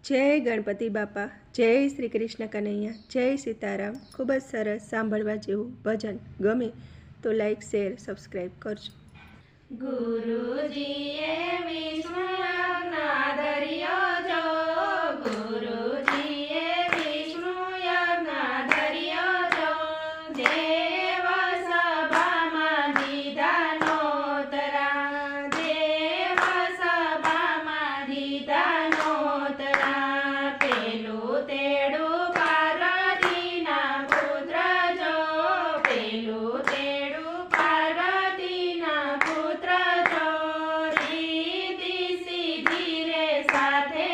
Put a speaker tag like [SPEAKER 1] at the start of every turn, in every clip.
[SPEAKER 1] જય ગણપતિ બાપા, જય શ્રી કૃષ્ણ કનૈયા, જય સીતારામ. ખૂબ જ સરસ સાંભળવા જેવું ભજન ગમે તો લાઈક, શેર, સબસ્ક્રાઈબ કરજો.
[SPEAKER 2] ગુરુજીએ વિષ્ણુ યજ્ઞ ધર્યો જો, ગુરુજીએ વિષ્ણુ યજ્ઞ ધર્યો જો, દેવ સભામાં દીધા નોતરા, દેવ સભામાં દીધા નોતરા, પેલું તેડું પાર્વતીના પુત્ર જો, પેલું તેડું પાર્વતીના પુત્ર જો, રીતિ સીધી રે સાથે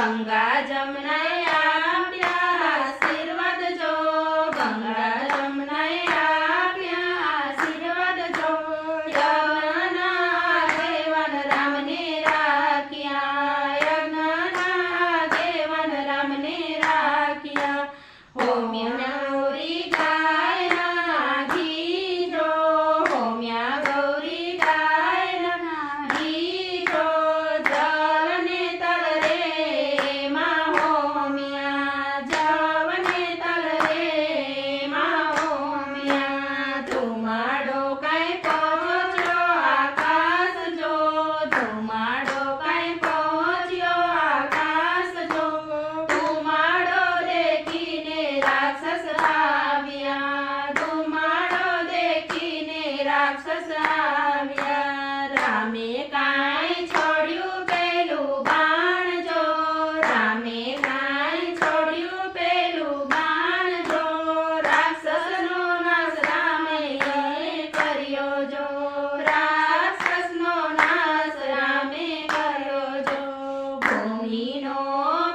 [SPEAKER 2] ગંગા જમનાએ આપ્યા આશીર્વાદ જો ગંગા જમનાએ આપ્યા આશીર્વાદ જો યજ્ઞના દેવન રામને રાખ્યા યજ્ઞના દેવન રામને રાખ્યા હોમ્યા ગૌરી ગાયના ઘી જો હોમ્યા ગૌરી ગાયના ઘી જો જવને તલરે માં હોમ્યા જવને તલરે માં હોમ્યા ધુમાડો કાંઈ પહોંચ્યો આકાશ જો ધુમાડો કાંઈ પહોંચ્યો આકાશ જો ધુમાડો દેખીને રાક્ષસ આવ્યા ધુમાડો દેખીને રાક્ષસ આવ્યા રામે કાંઈ છોડ્યું પેલું બાણ જો રામે કાંઈ છોડ્યું પેલું બાણ જો રાક્ષસનો નાશ રામે કર્યો જો રાક્ષસનો નાશ રામે કર્યો જો ભૂમિનો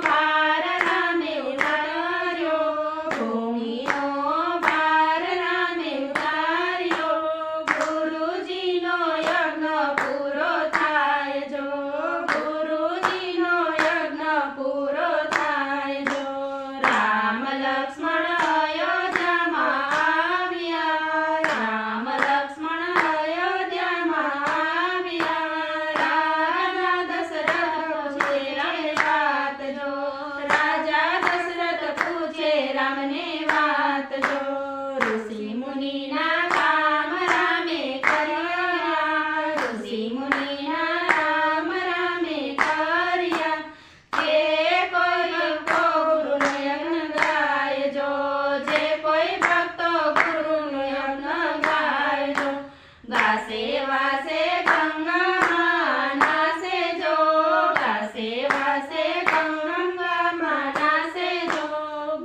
[SPEAKER 2] ભાર રામે ઉતાર્યો ભૂમિનો ભાર રામે ઉતાર્યો ગુરુજીનો યજ્ઞ પૂરો થાય જો ગુરુજીનો યજ્ઞ પૂરો થાય જો રામ લક્ષ્મણ અયોધ્યામાં આવ્યા રામ લક્ષ્મણ અયોધ્યામાં આવ્યા રાજા દશરથ પૂછે રામને વાત જો રાજા દશરથ પૂછે રામને વાત જો ઋષિ મુનિના કામ રામે કર્યા ઋષિ મુનિના કામ રામે કર્યા જે કોઈ ભક્તો ગુરુનો યજ્ઞ ગાય જો જે કોઈ ભક્તો ગુરુનો યજ્ઞ ગાય જો ગાસે વાસે ગંગામાં નાસે જો ગાસે વાસે ગંગામાં નાસે જો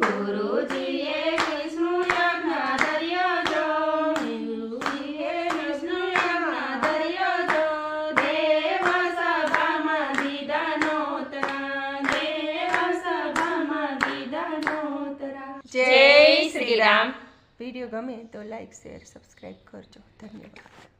[SPEAKER 2] ગુરુજીએ વિષ્ણુ યજ્ઞ ધર્યો જો ગુરુજીએ વિષ્ણુ યજ્ઞ ધર્યો જો દેવ સભામાં દીધા નોતરા દેવ સભામાં દીધા નોતરા
[SPEAKER 1] જય શ્રી રામ. વિડીયો ગમે તો લાઈક શેર સબસ્ક્રાઈબ કરજો. ધન્યવાદ.